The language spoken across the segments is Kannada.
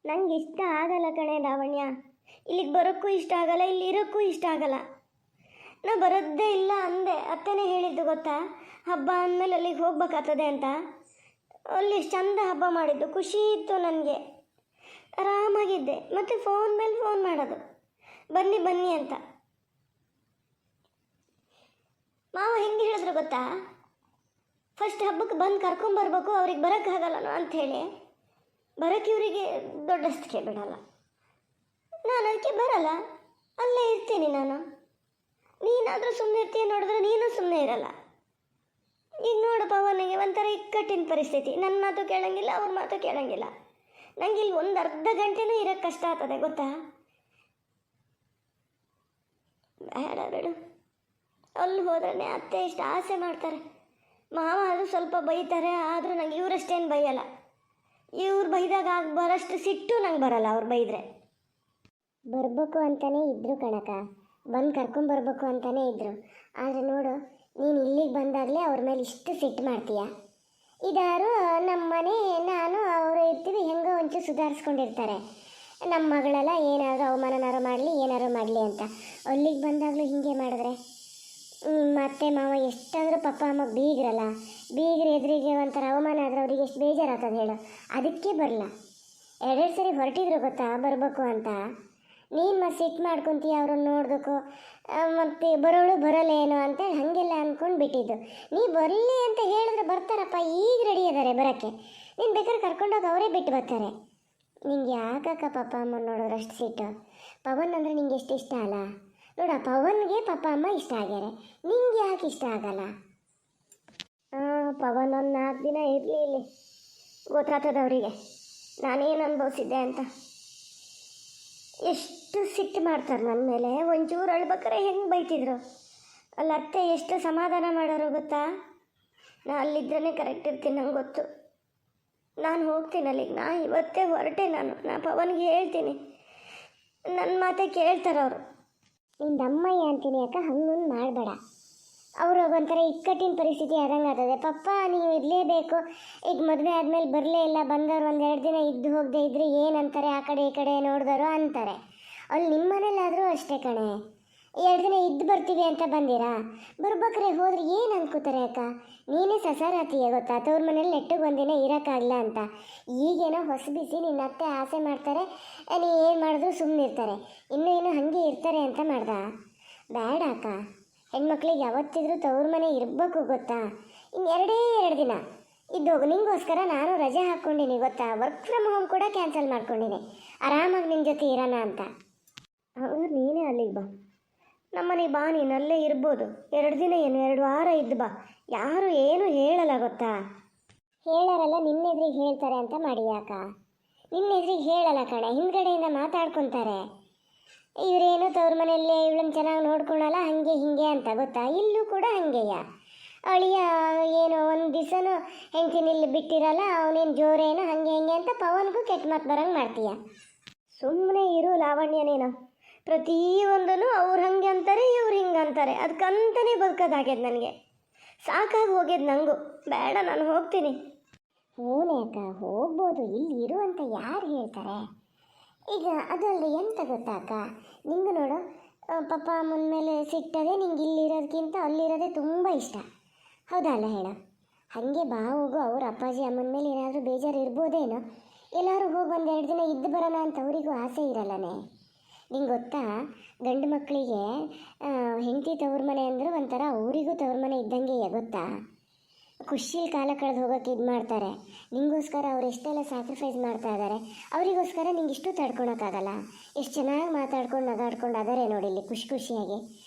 ನಂಗೆ ಇಷ್ಟ ಆಗಲ್ಲ ಕಣೆ ಲಾವಣ್ಯ. ಇಲ್ಲಿಗೆ ಬರೋಕ್ಕೂ ಇಷ್ಟ ಆಗಲ್ಲ, ಇಲ್ಲಿ ಇರೋಕ್ಕೂ ಇಷ್ಟ ಆಗಲ್ಲ. ನಾ ಬರೋದೇ ಇಲ್ಲ ಅಂದೆ. ಅತ್ತನೇ ಹೇಳಿದ್ದು ಗೊತ್ತಾ, ಹಬ್ಬ ಅಂದಮೇಲೆ ಅಲ್ಲಿಗೆ ಹೋಗ್ಬೇಕಾಗ್ತದೆ ಅಂತ. ಅಲ್ಲಿ ಚಂದ ಹಬ್ಬ ಮಾಡಿದ್ದು, ಖುಷಿ ಇತ್ತು ನನಗೆ, ಆರಾಮಾಗಿದ್ದೆ. ಮತ್ತು ಫೋನ್ ಮೇಲೆ ಫೋನ್ ಮಾಡೋದು, ಬನ್ನಿ ಬನ್ನಿ ಅಂತ. ಮಾವ ಹೆಂಗೆ ಹೇಳಿದ್ರು ಗೊತ್ತಾ, ಫಸ್ಟ್ ಹಬ್ಬಕ್ಕೆ ಬಂದು ಕರ್ಕೊಂಬರ್ಬೇಕು, ಅವ್ರಿಗೆ ಬರೋಕ್ಕಾಗಲ್ಲನೋ ಅಂಥೇಳಿ. ಬರೋಕ್ಕೆ ಇವರಿಗೆ ದೊಡ್ಡಸ್ತಿಕೆ ಬಿಡಲ್ಲ. ನಾನು ಅದಕ್ಕೆ ಬರಲ್ಲ, ಅಲ್ಲೇ ಇರ್ತೀನಿ ನಾನು. ನೀನಾದರೂ ಸುಮ್ಮನೆ ಇರ್ತೀಯ ನೋಡಿದ್ರೆ ನೀನು ಸುಮ್ಮನೆ ಇರಲ್ಲ. ಈಗ ನೋಡು ಪವನಿಗೆ ಒಂಥರ ಇಕ್ಕಟ್ಟಿನ ಪರಿಸ್ಥಿತಿ. ನನ್ನ ಮಾತು ಕೇಳೋಂಗಿಲ್ಲ, ಅವ್ರ ಮಾತು ಕೇಳೋಂಗಿಲ್ಲ. ನನಗೆ ಇಲ್ಲಿ ಒಂದು ಅರ್ಧ ಗಂಟೆನೂ ಇರೋಕ್ಕೆ ಕಷ್ಟ ಆಗ್ತದೆ ಗೊತ್ತಾ. ಬೇಡ ಬಿಡು, ಅಲ್ಲಿ ಹೋದ್ರೆ ಅತ್ತೆ ಇಷ್ಟು ಆಸೆ ಮಾಡ್ತಾರೆ. ಮಾವ ಅದು ಸ್ವಲ್ಪ ಬೈತಾರೆ, ಆದರೂ ನಂಗೆ ಇವರಷ್ಟೇನು ಬೈಯಲ್ಲ. ಇವ್ರು ಬೈದಾಗ ಬರೋಷ್ಟು ಸಿಟ್ಟು ನಂಗೆ ಬರಲ್ಲ. ಅವ್ರು ಬೈದರೆ ಬರಬೇಕು ಅಂತಲೇ ಇದ್ದರು ಕಣಕ, ಬಂದು ಕರ್ಕೊಂಬರ್ಬೇಕು ಅಂತಲೇ ಇದ್ದರು. ಆದರೆ ನೋಡು, ನೀನು ಇಲ್ಲಿಗೆ ಬಂದಾಗಲೇ ಅವ್ರ ಮೇಲೆ ಇಷ್ಟು ಸಿಟ್ಟು ಮಾಡ್ತೀಯ. ಇದಾರು ನಮ್ಮ ಮನೆ, ನಾನು ಅವರು ಇರ್ತೀವಿ, ಹೆಂಗೋ ಒಂಚೂರು ಸುಧಾರಿಸ್ಕೊಂಡಿರ್ತಾರೆ. ನಮ್ಮ ಮಗಳೆಲ್ಲ ಏನಾದರೂ ಅವಮಾನನಾರು ಮಾಡಲಿ ಏನಾರು ಮಾಡಲಿ ಅಂತ. ಅಲ್ಲಿಗೆ ಬಂದಾಗಲೂ ಹೀಗೆ ಮಾಡಿದ್ರೆ ನಿಮ್ಮ ಅತ್ತೆ ಮಾವ ಎಷ್ಟಾದರೂ ಪಪ್ಪ ಅಮ್ಮ ಬೀಗ್ರಲ್ಲ, ಬೀಗ್ರ ಎದುರಿಗೆ ಒಂಥರ ಅವಮಾನ ಆದರೆ ಅವ್ರಿಗೆ ಎಷ್ಟು ಬೇಜಾರಾಗ್ತದೆ ಹೇಳು. ಅದಕ್ಕೆ ಬರಲ್ಲ. ಎರಡೆರಡು ಸರಿ ಹೊರಟಿದ್ರು ಗೊತ್ತಾ ಬರಬೇಕು ಅಂತ. ನೀನು ಮತ್ತೆ ಸಿಟ್ಟು ಮಾಡ್ಕೊತೀಯ ಅವ್ರನ್ನ ನೋಡಬೇಕು, ಮತ್ತು ಬರೋಳು ಬರಲ್ಲ ಏನೋ ಅಂತೇಳಿ ಹಾಗೆಲ್ಲ ಅಂದ್ಕೊಂಡು ಬಿಟ್ಟಿದ್ದು. ನೀ ಬರಲಿ ಅಂತ ಹೇಳಿದ್ರೆ ಬರ್ತಾರಪ್ಪ, ಈಗ ರೆಡಿ ಇದ್ದಾರೆ ಬರೋಕ್ಕೆ. ನೀನು ಬೇಕಾದ್ರೆ ಕರ್ಕೊಂಡೋಗಿ ಅವರೇ ಬಿಟ್ಟು ಬರ್ತಾರೆ. ನಿಂಗೆ ಯಾಕಕ್ಕ ಪಪ್ಪ ಅಮ್ಮ ನೋಡಿದ್ರೆ ಅಷ್ಟು ಸಿಟ್ಟು? ಪವನ್ ಅಂದರೆ ನಿಂಗೆ ಎಷ್ಟು ಇಷ್ಟ ಅಲ್ಲ ನೋಡ. ಪವನ್ಗೆ ಪಪ್ಪ ಅಮ್ಮ ಇಷ್ಟ ಆಗ್ಯಾರೆ, ನಿಂಗೆ ಯಾಕೆ ಇಷ್ಟ ಆಗಲ್ಲ? ಪವನ್ ಒಂದು 4 ದಿನ ಇರಲಿ, ಇಲ್ಲಿ ಗೊತ್ತಾಗ್ತದೆ ಅವರಿಗೆ ನಾನೇನು ಅನುಭವಿಸಿದ್ದೆ ಅಂತ. ಎಷ್ಟು ಸಿಟ್ಟು ಮಾಡ್ತಾರೆ ನನ್ನ ಮೇಲೆ. ಒಂಚೂರು ಅಳ್ಬೇಕಾರೆ ಹೆಂಗೆ ಬೈತಿದ್ರು. ಅಲ್ಲಿ ಅತ್ತೆ ಎಷ್ಟು ಸಮಾಧಾನ ಮಾಡೋರು ಗೊತ್ತಾ. ನಾ ಅಲ್ಲಿದ್ರೇ ಕರೆಕ್ಟ್ ಇರ್ತೀನಿ, ನಂಗೆ ಗೊತ್ತು. ನಾನು ಹೋಗ್ತೀನಿ ಅಲ್ಲಿಗೆ. ನಾ ಇವತ್ತೇ ಹೊರಟೆ. ನಾ ಪವನ್ಗೆ ಹೇಳ್ತೀನಿ, ನನ್ನ ಮಾತೇ ಕೇಳ್ತಾರೆ ಅವರು. ನಿಂದು ಅಮ್ಮಯ್ಯ ಅಂತೀನಿ ಅಕ್ಕ, ಹಂಗೊಂದು ಮಾಡಬೇಡ. ಅವರು ಒಂಥರ ಇಕ್ಕಟ್ಟಿನ ಪರಿಸ್ಥಿತಿ ಆದಂಗೆ ಆಗ್ತದೆ. ಪಪ್ಪ ನೀವು ಇರಲೇಬೇಕು, ಈಗ ಮದುವೆ ಆದಮೇಲೆ ಬರಲೇ ಇಲ್ಲ, ಬಂದವರು 1-2 ದಿನ ಇದ್ದು ಹೋಗದೆ ಇದ್ರೆ ಏನಂತಾರೆ, ಆ ಕಡೆ ಈ ಕಡೆ ನೋಡಿದವರು ಅಂತಾರೆ. ಅಲ್ಲಿ ನಿಮ್ಮ ಮನೇಲಾದರೂ ಅಷ್ಟೇ ಕಣೆ. 2 ದಿನ ಇದ್ದು ಬರ್ತೀವಿ ಅಂತ ಬಂದಿರಾ, ಬರ್ಬೇಕಾರೆ ಹೋದ್ರೆ ಏನು ಅನ್ಕೋತಾರೆ ಅಕ್ಕ? ನೀನೇ ಸಸಾರಾತೀಯ ಗೊತ್ತಾ, ತವ್ರ ಮನೇಲಿ ನೆಟ್ಟಿಗೆ 1 ದಿನ ಇರೋಕ್ಕಾಗಲ್ಲ ಅಂತ. ಈಗೇನೋ ಹೊಸ ಬಿಸಿ ನಿನ್ನ ಅತ್ತೆ ಆಸೆ ಮಾಡ್ತಾರೆ, ನೀ ಏನು ಮಾಡಿದ್ರು ಸುಮ್ಮನೆ ಇರ್ತಾರೆ, ಇನ್ನೂ ಹಾಗೆ ಇರ್ತಾರೆ ಅಂತ ಮಾಡ್ದ. ಬೇಡ ಅಕ್ಕ, ಹೆಣ್ಮಕ್ಳಿಗೆ ಯಾವತ್ತಿದ್ರೂ ತವ್ರ ಮನೆ ಇರಬೇಕು ಗೊತ್ತಾ. ಇನ್ನು 2 ದಿನ ಇದ್ದೋಗು. ನಿಂಗೋಸ್ಕರ ನಾನು ರಜೆ ಹಾಕ್ಕೊಂಡಿನಿ ಗೊತ್ತಾ. ವರ್ಕ್ ಫ್ರಮ್ ಹೋಮ್ ಕೂಡ ಕ್ಯಾನ್ಸಲ್ ಮಾಡ್ಕೊಂಡಿನಿ, ಆರಾಮಾಗಿ ನಿನ್ನ ಜೊತೆ ಇರೋಣ ಅಂತ. ಹೌದು, ನೀನೇ ಅಲ್ಲಿಗೆ ಬಾ, ನಮ್ಮನೆಗೆ ಬಾ. ನೀನು ಅಲ್ಲೇ ಇರ್ಬೋದು 2 ದಿನ, ಏನು 2 ವಾರ ಇದ್ದು ಬಾ. ಯಾರು ಏನು ಹೇಳಲ್ಲ ಗೊತ್ತಾ. ಹೇಳೋರಲ್ಲ, ನಿನ್ನೆದ್ರಿಗೆ ಹೇಳ್ತಾರೆ ಅಂತ ಮಾಡಿ ಯಾಕ? ನಿನ್ನೆದ್ರಿಗೆ ಹೇಳಲ್ಲ ಕಣೆ, ಹಿಂದ್ಗಡೆಯಿಂದ ಮಾತಾಡ್ಕೊತಾರೆ. ಇವರೇನು ತವ್ರ ಮನೆಯಲ್ಲೇ ಇವಳನ್ನು ಚೆನ್ನಾಗಿ ನೋಡ್ಕೊಳಲ್ಲ, ಹಾಗೆ ಹೀಗೆ ಅಂತ ಗೊತ್ತಾ. ಇಲ್ಲೂ ಕೂಡ ಹಾಗೆಯ. ಅಳಿಯ ಏನೋ 1 ದಿವಸನೂ ಹೆಂಡ್ತಿನಿಲ್ಲಿ ಬಿಟ್ಟಿರಲ್ಲ, ಅವನೇನು ಜೋರೇನು ಹಾಗೆ ಹಿಂಗೆ ಅಂತ ಪವನ್ಗೂ ಕೆಟ್ಟ ಮಾತು ಬರೋಂಗೆ ಮಾಡ್ತೀಯ. ಸುಮ್ಮನೆ ಇರು ಲಾವಣ್ಯ. ನೀನು ಪ್ರತಿಯೊಂದೂ ಅವ್ರು ಹಂಗೆ ಅಂತಾರೆ, ಇವ್ರು ಹಿಂಗೆ ಅಂತಾರೆ, ಅದಕ್ಕಂತಲೇ ಬದುಕೋದಾಗ್ಯದ. ನನಗೆ ಸಾಕಾಗಿ ಹೋಗ್ಯದ ನನಗೂ. ಬೇಡ, ನಾನು ಹೋಗ್ತೀನಿ. ಹೂನೇ ಅಕ್ಕ, ಹೋಗ್ಬೋದು, ಇಲ್ಲಿ ಇರು ಅಂತ ಯಾರು ಹೇಳ್ತಾರೆ? ಈಗ ಅದರಲ್ಲಿ ಎಂತ ಗೊತ್ತಾ ಅಕ್ಕ, ನಿಂಗೆ ನೋಡು, ಪಪ್ಪ ಅಮ್ಮನ ಮೇಲೆ ಸಿಟ್ಟದೆ ನಿಂಗೆ ಇಲ್ಲಿರೋದಕ್ಕಿಂತ ಅಲ್ಲಿರೋದೇ ತುಂಬ ಇಷ್ಟ. ಹೌದಲ್ಲ ಹೇಳು? ಹಾಗೆ ಬಾ, ಹೋಗು. ಅವ್ರ ಅಪ್ಪಾಜಿ ಅಮ್ಮನ ಮೇಲೆ ಏನಾದರೂ ಬೇಜಾರು ಇರ್ಬೋದೇನೋ. ಎಲ್ಲರೂ ಹೋಗಿ 1-2 ದಿನ ಇದ್ದು ಬರೋಣ ಅಂತ ಅವರಿಗೂ ಆಸೆ ಇರಲ್ಲನೇ. ನಿಂಗೆ ಗೊತ್ತಾ, ಗಂಡು ಮಕ್ಕಳಿಗೆ ಹೆಂಡತಿ ತವ್ರ ಮನೆ ಅಂದ್ರೆ ಒಂಥರ ಅವರಿಗೂ ತವ್ರ ಮನೆ ಇದ್ದಂಗೆ ಗೊತ್ತಾ. ಖುಷಿಲಿ ಕಾಲ ಕಳೆದು ಹೋಗೋಕ್ಕೆ ಇದು ಮಾಡ್ತಾರೆ. ನಿಂಗೋಸ್ಕರ ಅವ್ರು ಎಷ್ಟೆಲ್ಲ ಸ್ಯಾಕ್ರಿಫೈಸ್ ಮಾಡ್ತಾ ಇದ್ದಾರೆ. ಅವರಿಗೋಸ್ಕರ ನಿಂಗೆ ಇಷ್ಟು ತಡ್ಕೊಳಕ್ಕಾಗಲ್ಲ. ಎಷ್ಟು ಚೆನ್ನಾಗಿ ಮಾತಾಡ್ಕೊಂಡು ನಗಾಡ್ಕೊಂಡು ಅದಾರೆ ನೋಡಿ ಇಲ್ಲಿ ಖುಷಿಯಾಗಿ.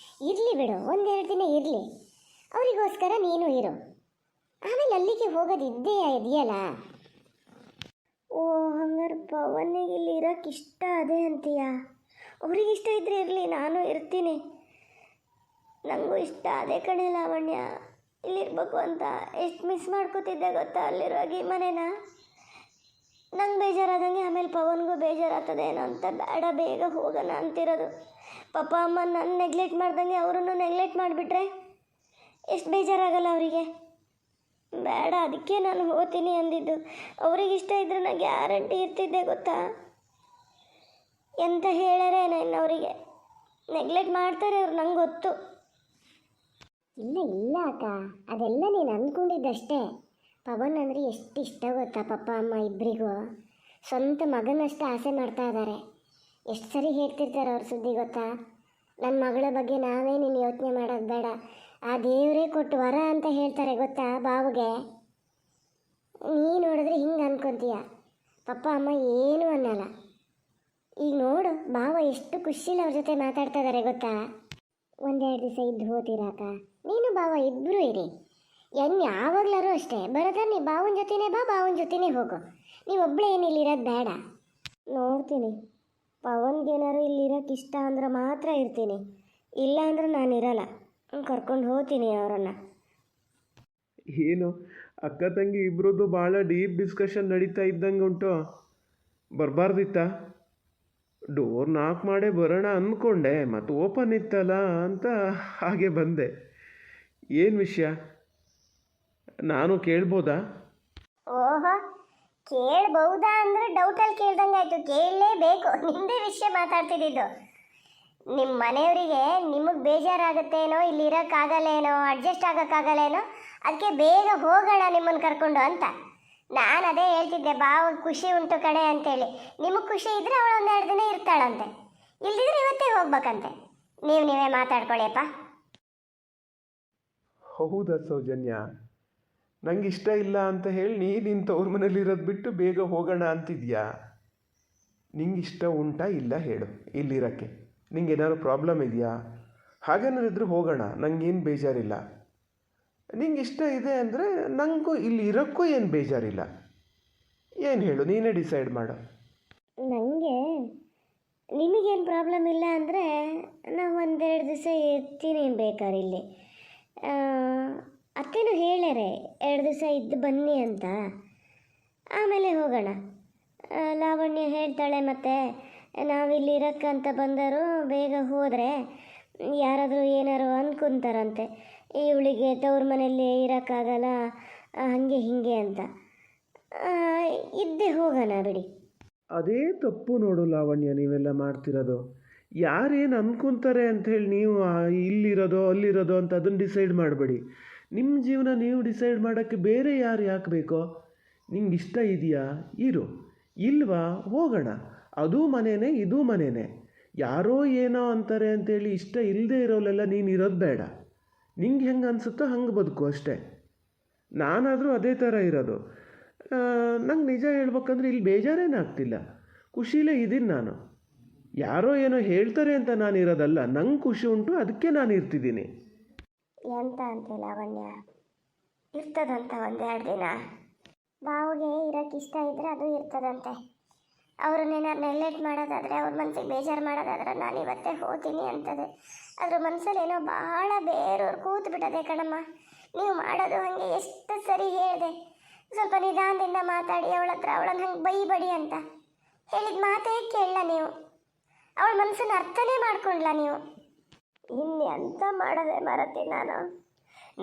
ಇರಲಿ ಬಿಡು, 1-2 ದಿನ ಇರಲಿ. ಅವರಿಗೋಸ್ಕರ ನೀನು ಇರು, ಆಮೇಲೆ ಅಲ್ಲಿಗೆ ಹೋಗೋದು ಇದೆಯಲ್ಲ. ಓ, ಹಂಗಾರೆ ಪವನಿಗೆ ಇಲ್ಲಿ ಇರೋಕ್ಕೆ ಇಷ್ಟ ಅದೇ ಅಂತೀಯ? ಅವ್ರಿಗೆ ಇಷ್ಟ ಇದ್ದರೆ ಇರಲಿ, ನಾನು ಇರ್ತೀನಿ. ನನಗೂ ಇಷ್ಟ ಅದೇ ಕಣೆ ಲಾವಣ್ಯ, ಇಲ್ಲಿರ್ಬೇಕು ಅಂತ. ಎಷ್ಟು ಮಿಸ್ ಮಾಡ್ಕೋತಿದ್ದೆ ಗೊತ್ತಾ ಅಲ್ಲಿರುವಾಗ ಈ ಮನೇನ. ನಂಗೆ ಬೇಜಾರಾದಂಗೆ ಆಮೇಲೆ ಪವನ್ಗೂ ಬೇಜಾರಾಗ್ತದೆ ಏನೋ ಅಂತ ಬೇಡ, ಬೇಗ ಹೋಗೋಣ ಅಂತಿರೋದು. ಪಪ್ಪ ಅಮ್ಮ ನನ್ನ ನೆಗ್ಲೆಕ್ಟ್ ಮಾಡ್ದಂಗೆ ಅವರನ್ನು ನೆಗ್ಲೆಕ್ಟ್ ಮಾಡಿಬಿಟ್ರೆ ಎಷ್ಟು ಬೇಜಾರಾಗಲ್ಲ ಅವರಿಗೆ. ಬೇಡ, ಅದಕ್ಕೆ ನಾನು ಹೋಗ್ತೀನಿ ಅಂದಿದ್ದು. ಅವ್ರಿಗೆ ಇಷ್ಟ ಇದ್ದರೆ ನಾನು ಗ್ಯಾರಂಟಿ ಇರ್ತಿದ್ದೆ ಗೊತ್ತಾ. ಎಂತ ಹೇಳರೇನೋ ಇನ್ನವರಿಗೆ ನೆಗ್ಲೆಕ್ಟ್ ಮಾಡ್ತಾರೆ ಅವ್ರು, ನಂಗೆ ಗೊತ್ತು. ಇಲ್ಲ ಇಲ್ಲ ಅಕ್ಕ, ಅದೆಲ್ಲ ನೀನು ಅಂದ್ಕೊಂಡಿದ್ದಷ್ಟೇ. ಪವನ್ ಅಂದರೆ ಎಷ್ಟು ಇಷ್ಟ ಗೊತ್ತಾ ಪಪ್ಪ ಅಮ್ಮ ಇಬ್ಬರಿಗೂ. ಸ್ವಂತ ಮಗನಷ್ಟು ಆಸೆ ಮಾಡ್ತಾ ಇದ್ದಾರೆ. ಎಷ್ಟು ಸರಿ ಹೇಳ್ತಿರ್ತಾರೆ ಅವ್ರ ಸುದ್ದಿ ಗೊತ್ತಾ. ನನ್ನ ಮಗಳ ಬಗ್ಗೆ ನಾವೇ ನೀನು ಯೋಚನೆ ಮಾಡೋದು ಬೇಡ, ಆ ದೇವರೇ ಕೊಟ್ಟು ವರ ಅಂತ ಹೇಳ್ತಾರೆ ಗೊತ್ತಾ ಬಾವುಗೆ. ನೀ ನೋಡಿದ್ರೆ ಹಿಂಗೆ ಅನ್ಕೊತೀಯ, ಪಪ್ಪ ಅಮ್ಮ ಏನೂ ಅನ್ನಲ್ಲ. ಈಗ ನೋಡು ಬಾವ ಎಷ್ಟು ಖುಷಿಲಿ ಅವ್ರ ಜೊತೆ ಮಾತಾಡ್ತಾ ಇದ್ದಾರೆ ಗೊತ್ತಾ. ಒಂದೆರಡು ದಿವಸ ಇದ್ದು ಹೋಗ್ತೀರಾಕ, ನೀನು ಬಾವ ಇಬ್ಬರು ಇರಿ. ಯಾವಾಗಲಾರು ಅಷ್ಟೇ ಬರೋದ, ನೀ ಬಾವನ ಜೊತೆನೇ ಬಾ, ಬಾವನ ಜೊತೆನೇ ಹೋಗು. ನೀವು ಒಬ್ಬಳೇ ಏನು ಇಲ್ಲಿರೋದು ಬೇಡ. ನೋಡ್ತೀನಿ, ಪವನ್ಗೇನಾರು ಇಲ್ಲಿರೋಕ್ಕೆ ಇಷ್ಟ ಅಂದ್ರೆ ಮಾತ್ರ ಇರ್ತೀನಿ, ಇಲ್ಲ ಅಂದ್ರೆ ನಾನು ಇರಲ್ಲ. ಕರ್ಕೊಂಡು ಹೋಗ್ತೀನಿ ಅವರನ್ನು. ಏನು ಅಕ್ಕ ತಂಗಿ ಇಬ್ಬರದ್ದು ಭಾಳ ಡೀಪ್ ಡಿಸ್ಕಷನ್ ನಡೀತಾ ಇದ್ದಂಗೆ ಉಂಟು. ಬರಬಾರ್ದಿತ್ತ? ಡೋರ್ ನಾಕ್ ಮಾಡೇ ಬರೋಣ ಅಂದ್ಕೊಂಡೆ, ಮತ್ತು ಓಪನ್ ಇತ್ತಲ್ಲ ಅಂತ ಹಾಗೆ ಬಂದೆ. ಏನು ವಿಷಯ ನಾನು ಕೇಳ್ಬೋದಾ? ಓಹೋ, ಕೇಳ್ಬಹುದಾ ಅಂದರೆ ಡೌಟಲ್ಲಿ ಕೇಳ್ದಂಗೆ ಆಯಿತು. ಕೇಳಲೇಬೇಕು, ನಿಮ್ಮದೇ ವಿಷಯ ಮಾತಾಡ್ತಿದ್ದಿದ್ದು. ನಿಮ್ಮ ಮನೆಯವರಿಗೆ ನಿಮಗೆ ಬೇಜಾರಾಗುತ್ತೇನೋ, ಇಲ್ಲಿ ಇರೋಕ್ಕಾಗಲ್ಲೇನೋ, ಅಡ್ಜಸ್ಟ್ ಆಗೋಕ್ಕಾಗಲ್ಲೇನೋ, ಅದಕ್ಕೆ ಬೇಗ ಹೋಗೋಣ ನಿಮ್ಮನ್ನು ಕರ್ಕೊಂಡು ಅಂತ. ನಾನು ಅದೇ ಹೇಳ್ತಿದ್ದೆ, ಬಾವ ಖುಷಿ ಉಂಟು ಕಡೆ ಅಂತೇಳಿ. ನಿಮಗೆ ಖುಷಿ ಇದ್ದರೆ ಅವಳು ಒಂದೆರಡು ದಿನ ಇರ್ತಾಳಂತೆ, ಇಲ್ದಿದ್ರೆ ಇವತ್ತೇ ಹೋಗ್ಬೇಕಂತೆ. ನೀವೇ ಮಾತಾಡ್ಕೊಳ್ಳಿಯಪ್ಪ. ಹೌದಾ ಸೌಜನ್ಯ, ನಂಗೆ ಇಷ್ಟ ಇಲ್ಲ ಅಂತ ಹೇಳಿ ನೀನು ತವ್ರ ಮನೇಲಿರೋದು ಬಿಟ್ಟು ಬೇಗ ಹೋಗೋಣ ಅಂತಿದ್ಯಾ? ನಿಂಗೆ ಇಷ್ಟ ಉಂಟಾ ಇಲ್ಲ ಹೇಳು ಇಲ್ಲಿರೋಕ್ಕೆ. ನಿಂಗೆ ಏನಾದ್ರು ಪ್ರಾಬ್ಲಮ್ ಇದೆಯಾ? ಹಾಗೇನಾದ್ರು ಇದ್ರೂ ಹೋಗೋಣ, ನನಗೇನು ಬೇಜಾರಿಲ್ಲ. ನಿಂಗೆ ಇಷ್ಟ ಇದೆ ಅಂದರೆ ನನಗೂ ಇಲ್ಲಿ ಇರೋಕ್ಕೂ ಏನು ಬೇಜಾರಿಲ್ಲ. ಏನು ಹೇಳು, ನೀನೇ ಡಿಸೈಡ್ ಮಾಡು. ನನಗೆ ನಿಮಗೇನು ಪ್ರಾಬ್ಲಮ್ ಇಲ್ಲ ಅಂದರೆ ನಾವು ಒಂದೆರಡು ದಿವಸ ಇರ್ತೀನಿ ಬೇಕಾದ್ರೆ ಇಲ್ಲಿ. ಅತ್ತೇನು ಹೇಳ್ಯಾರೆ 2 ದಿವಸ ಇದ್ದು ಬನ್ನಿ ಅಂತ, ಆಮೇಲೆ ಹೋಗೋಣ. ಲಾವಣ್ಯ ಹೇಳ್ತಾಳೆ, ಮತ್ತು ನಾವಿಲ್ಲಿ ಇರೋಕ್ಕಂತ ಬಂದರು ಬೇಗ ಹೋದರೆ ಯಾರಾದರೂ ಏನಾರು ಅಂದ್ಕೊಂತಾರಂತೆ, ಇವಳಿಗೆ ತವ್ರ ಮನೆಯಲ್ಲಿ ಇರೋಕ್ಕಾಗಲ್ಲ ಹಾಗೆ ಹೀಗೆ ಅಂತ. ಇದ್ದೇ ಹೋಗೋಣ ಬಿಡಿ. ಅದೇ ತಪ್ಪು ನೋಡು ಲಾವಣ್ಯ, ನೀವೆಲ್ಲ ಮಾಡ್ತಿರೋದು. ಯಾರೇನು ಅಂದ್ಕೊತಾರೆ ಅಂಥೇಳಿ ನೀವು ಇಲ್ಲಿರೋದೋ ಅಲ್ಲಿರೋದೋ ಅಂತ ಅದನ್ನು ಡಿಸೈಡ್ ಮಾಡಬೇಡಿ. ನಿಮ್ಮ ಜೀವನ ನೀವು ಡಿಸೈಡ್ ಮಾಡೋಕ್ಕೆ ಬೇರೆ ಯಾರು ಯಾಕೆ ಬೇಕೋ? ನಿಂಗೆ ಇಷ್ಟ ಇದೆಯಾ ಇರು, ಇಲ್ವಾ ಹೋಗೋಣ. ಅದೂ ಮನೆಯೇ ಇದೂ ಮನೆಯೇ. ಯಾರೋ ಏನೋ ಅಂತಾರೆ ಅಂಥೇಳಿ ಇಷ್ಟ ಇಲ್ಲದೆ ಇರೋಲೆಲ್ಲ ನೀನು ಇರೋದು ಬೇಡ. ನಿಂಗೆ ಹೆಂಗೆ ಅನಿಸುತ್ತೋ ಹಂಗೆ ಬದುಕು ಅಷ್ಟೇ. ನಾನಾದರೂ ಅದೇ ಥರ ಇರೋದು. ನಂಗೆ ನಿಜ ಹೇಳ್ಬೇಕಂದ್ರೆ ಇಲ್ಲಿ ಬೇಜಾರೇನಾಗ್ತಿಲ್ಲ, ಖುಷಿಲೇ ಇದ್ದೀನಿ ನಾನು. ಯಾರೋ ಏನೋ ಹೇಳ್ತಾರೆ ಅಂತ ನಾನು ಇರೋದಲ್ಲ, ನಂಗೆ ಖುಷಿ ಉಂಟು ಅದಕ್ಕೆ ನಾನು ಇರ್ತಿದ್ದೀನಿ. ಎಂತ ಅಂತೆ ಲಾವಣ್ಯ, ಇರ್ತದಂತ ಒಂದೆರಡು ದಿನ. ಬಾವಿಗೆ ಇರೋಕ್ಕೆ ಇಷ್ಟ ಇದ್ದರೆ ಅದು ಇರ್ತದಂತೆ. ಅವ್ರನ್ನೇನಾರು ನೆಗ್ಲೆಕ್ಟ್ ಮಾಡೋದಾದರೆ, ಅವ್ರ ಮನಸ್ಸಿಗೆ ಬೇಜಾರು ಮಾಡೋದಾದ್ರೆ ನಾನು ಇವತ್ತೇ ಹೋಗ್ತೀನಿ ಅಂತದೆ. ಅದ್ರ ಮನಸ್ಸಲ್ಲಿ ಏನೋ ಭಾಳ ಬೇರೆಯವ್ರು ಕೂತು ಬಿಟ್ಟದೆ ಕಣಮ್ಮ. ನೀವು ಮಾಡೋದು ಹಾಗೆ ಎಷ್ಟು ಸರಿ ಹೇಳಿದೆ, ಸ್ವಲ್ಪ ನಿಧಾನದಿಂದ ಮಾತಾಡಿ ಅವಳ ಹತ್ರ ಅವಳನ್ನು ಹಂಗೆ ಬೈಬಡಿ ಅಂತ ಹೇಳಿದ ಮಾತೇ ಕೇಳಲ್ಲ ನೀವು. ಅವಳ ಮನಸ್ಸನ್ನು ಅರ್ಥನೇ ಮಾಡ್ಕೊಂಡ್ಲ ನೀವು. ಇನ್ನು ಎಂತ ಮಾಡೋದೆ ಮರತಿ ನಾನು.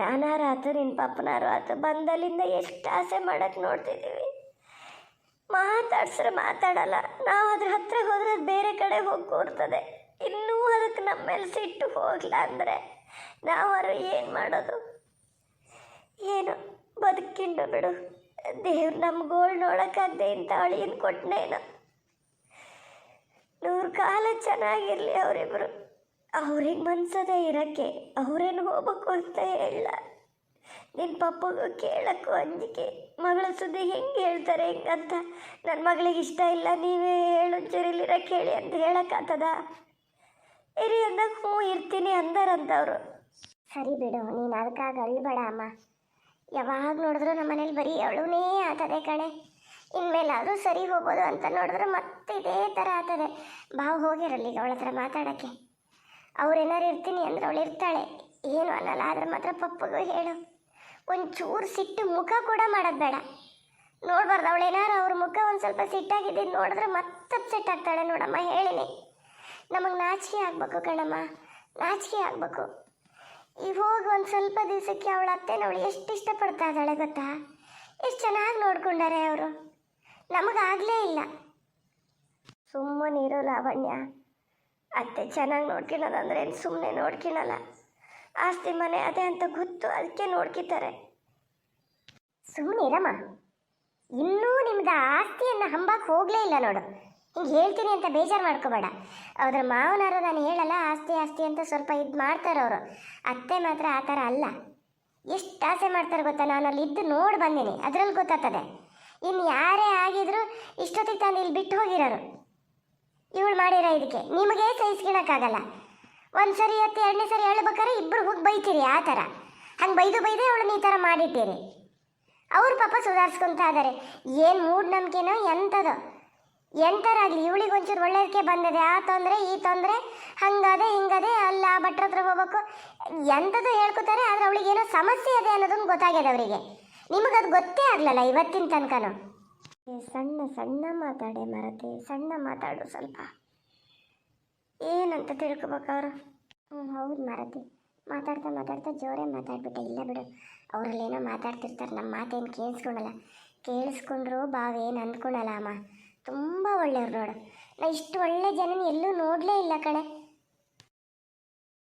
ನಾನಾರು ಆತು, ನಿನ್ನ ಪಪ್ಪನಾರು ಆತು, ಬಂದಲ್ಲಿಂದ ಎಷ್ಟು ಆಸೆ ಮಾಡೋಕ್ಕೆ ನೋಡ್ತಿದ್ದೀವಿ. ಮಾತಾಡ್ಸ್ರೆ ಮಾತಾಡಲ್ಲ, ನಾವು ಅದ್ರ ಹತ್ರ ಹೋದ್ರೆ ಅದು ಬೇರೆ ಕಡೆ ಹೋಗಿ ಕೂರ್ತದೆ. ಇನ್ನೂ ಅದಕ್ಕೆ ನಮ್ಮ ಮೇಲೆ ಸಿಟ್ಟು ಹೋಗಲ್ಲ ಅಂದರೆ ನಾವರು ಏನು ಮಾಡೋದು? ಏನು ಬದುಕಿಂಡು ಬಿಡು. ದೇವ್ರು ನಮ್ಮ ಗೋಳು ನೋಡೋಕ್ಕಾಗದೆ ಇಂಥ ಅಳಿಯನ್ನು ಕೊಟ್ಟನೇನು. 100 ಕಾಲ ಚೆನ್ನಾಗಿರಲಿ ಅವರಿಬ್ಬರು. ಅವ್ರಿಗೆ ಮನ್ಸದೇ ಇರೋಕ್ಕೆ, ಅವರೇನು ಹೋಗ್ಬೇಕು ಅಂತ ಹೇಳ. ನಿನ್ನ ಪಪ್ಪಗೂ ಕೇಳೋಕ್ಕೂ ಅಂಜಿಕೆ, ಮಗಳ ಸುದ್ದಿ ಹೆಂಗೆ ಹೇಳ್ತಾರೆ ಹೆಂಗಂತ. ನನ್ನ ಮಗಳಿಗೆ ಇಷ್ಟ ಇಲ್ಲ, ನೀವೇ ಹೇಳು ಒಂಚೂರಿಲ್ಲಿರೋಕ್ಕೆ ಹೇಳಿ ಅಂತ ಹೇಳೋಕ್ಕಾಗ್ತದ? ಇರಿ ಅಂದಾಗ ಹ್ಞೂ ಇರ್ತೀನಿ ಅಂದಾರಂತವ್ರು. ಸರಿ ಬಿಡು, ನೀನು ಅದಕ್ಕಾಗಿ ಅಳ್ಬೇಡ ಅಮ್ಮ. ಯಾವಾಗ ನೋಡಿದ್ರು ನಮ್ಮ ಮನೇಲಿ ಬರೀ ಅವಳೂನೇ ಆಗ್ತದೆ ಕಣೆ. ಇನ್ಮೇಲಾದರೂ ಸರಿ ಹೋಗ್ಬೋದು ಅಂತ ನೋಡಿದ್ರೆ ಮತ್ತೆ ಇದೇ ಥರ ಆಗ್ತದೆ. ಬಾವು ಹೋಗಿರಲ್ಲ ಈಗ ಅವಳ ಹತ್ರ ಮಾತಾಡೋಕ್ಕೆ. ಅವ್ರೇನಾರು ಇರ್ತೀನಿ ಅಂದರೆ ಅವಳು ಇರ್ತಾಳೆ, ಏನು ಅನ್ನಲ್ಲ. ಆದ್ರೆ ಮಾತ್ರ ಪಪ್ಪಗೂ ಹೇಳು, ಒಂಚೂರು ಸಿಟ್ಟು ಮುಖ ಕೂಡ ಮಾಡೋದು ಬೇಡ. ನೋಡ್ಬಾರ್ದು ಅವಳೇನಾರು ಅವ್ರ ಮುಖ ಒಂದು ಸ್ವಲ್ಪ ಸಿಟ್ಟಾಗಿದ್ದು ನೋಡಿದ್ರೆ ಮತ್ತೆ ಅಪ್ಸೆಟ್ ಆಗ್ತಾಳೆ ನೋಡಮ್ಮ. ಹೇಳಿನಿ, ನಮಗೆ ನಾಚಿಕೆ ಆಗಬೇಕು ಕಣಮ್ಮ, ನಾಚಿಕೆ ಆಗಬೇಕು. ಈಗ ಹೋಗಿ ಒಂದು ಸ್ವಲ್ಪ ದಿವಸಕ್ಕೆ ಅವಳ ಅತ್ತೆನ ಅವಳು ಎಷ್ಟು ಇಷ್ಟಪಡ್ತಾ ಇದ್ದಾಳೆ ಗೊತ್ತಾ? ಎಷ್ಟು ಚೆನ್ನಾಗಿ ನೋಡ್ಕೊಂಡಾರೆ ಅವರು. ನಮಗಾಗಲೇ ಇಲ್ಲ. ಸುಮ್ಮನೆ ನೀರು ಲಾವಣ್ಯ. ಅತ್ತೆ ಚೆನ್ನಾಗಿ ನೋಡ್ಕೊಳೋದಂದ್ರೆ ಸುಮ್ಮನೆ ನೋಡ್ಕೊಳಲ್ಲ. ಆಸ್ತಿ ಮನೆ ಅದೇ ಅಂತ ಗೊತ್ತು, ಅದಕ್ಕೆ ನೋಡ್ಕೊತಾರೆ. ಸುಮ್ಮನೆ ಇರಮ್ಮ, ಇನ್ನೂ ನಿಮ್ದು ಆಸ್ತಿಯನ್ನು ಹಂಬಕ್ಕೆ ಹೋಗಲೇ ಇಲ್ಲ ನೋಡು. ಹಿಂಗೆ ಹೇಳ್ತೀನಿ ಅಂತ ಬೇಜಾರು ಮಾಡ್ಕೋಬೇಡ. ಅದ್ರ ಮಾವನವರು ನಾನು ಹೇಳಲ್ಲ ಆಸ್ತಿ ಆಸ್ತಿ ಅಂತ ಸ್ವಲ್ಪ ಇದು ಮಾಡ್ತಾರೆ ಅವರು. ಅತ್ತೆ ಮಾತ್ರ ಆ ಥರ ಅಲ್ಲ. ಎಷ್ಟು ಆಸೆ ಮಾಡ್ತಾರೆ ಗೊತ್ತಾ, ನಾನು ಅಲ್ಲಿ ಇದ್ದು ನೋಡಿ ಬಂದೀನಿ, ಅದರಲ್ಲಿ ಗೊತ್ತಾಗ್ತದೆ. ಇನ್ನು ಯಾರೇ ಆಗಿದ್ರು ಇಷ್ಟೊತ್ತಿಗೆ ತಂದು ಇಲ್ಲಿ ಬಿಟ್ಟು ಹೋಗಿರೋರು. ಇವಳು ಮಾಡಿರೋ ಇದಕ್ಕೆ ನಿಮಗೆ ಸಹಿಸ್ಕೊಳಕ್ಕಾಗಲ್ಲ. ಒಂದು ಸರಿ ಅತ್ತೆ ಎರಡನೇ ಸರಿ ಹೇಳ್ಬೇಕಾದ್ರೆ ಇಬ್ಬರು ಹೋಗಿ ಬೈತೀರಿ ಆ ಥರ. ಹಂಗೆ ಬೈದೇ ಅವಳನ್ನ ಈ ಥರ ಮಾಡಿಟ್ಟಿರಿ. ಅವ್ರ ಪಾಪ ಸುಧಾರಿಸ್ಕೊತಾ ಇದ್ದಾರೆ. ಏನು ಮೂಢನಂಬಿಕೆನೋ ಎಂಥದೋ. ಎಂಥರಾಗಲಿ ಇವಳಿಗೆ ಒಂಚೂರು ಒಳ್ಳೆಯದಕ್ಕೆ ಬಂದಿದೆ. ಆ ತೊಂದರೆ ಈ ತೊಂದರೆ, ಹಂಗದೆ ಹಿಂಗದೆ, ಅಲ್ಲಿ ಆ ಭಟ್ರ ಹತ್ರ ಹೋಗ್ಬೇಕು, ಎಂಥದ್ದು ಹೇಳ್ಕೊತಾರೆ. ಆದರೆ ಅವಳಿಗೇನೋ ಸಮಸ್ಯೆ ಇದೆ ಅನ್ನೋದನ್ನು ಗೊತ್ತಾಗ್ಯದ ಅವರಿಗೆ. ನಿಮಗದು ಗೊತ್ತೇ ಆಗಲಿಲ್ಲ ಇವತ್ತಿನ ತನಕನೂ. ಸಣ್ಣ ಸಣ್ಣ ಮಾತಾಡೆ ಮರತೆ, ಸಣ್ಣ ಮಾತಾಡು ಸ್ವಲ್ಪ. ಏನಂತ ತಿಳ್ಕೊಬೇಕು ಅವರು. ಹೌದು ಮರತೆ, ಮಾತಾಡ್ತಾ ಜೋರೇ ಮಾತಾಡ್ಬಿಟ್ಟೆ. ಇಲ್ಲ ಬಿಡು, ಅವರಲ್ಲೇನೋ ಮಾತಾಡ್ತಿರ್ತಾರೆ, ನಮ್ಮ ಮಾತೇನು ಕೇಳಿಸ್ಕೊಳಲ್ಲ. ಕೇಳಿಸ್ಕೊಂಡ್ರು ಬಾವೇನು ಅಂದ್ಕೊಳಲ್ಲ ಅಮ್ಮ. ತುಂಬ ಒಳ್ಳೆಯವ್ರು ನೋಡು. ನಾ ಇಷ್ಟು ಒಳ್ಳೆ ಜನನ ಎಲ್ಲೂ ನೋಡಲೇ ಇಲ್ಲ ಕಣೆ.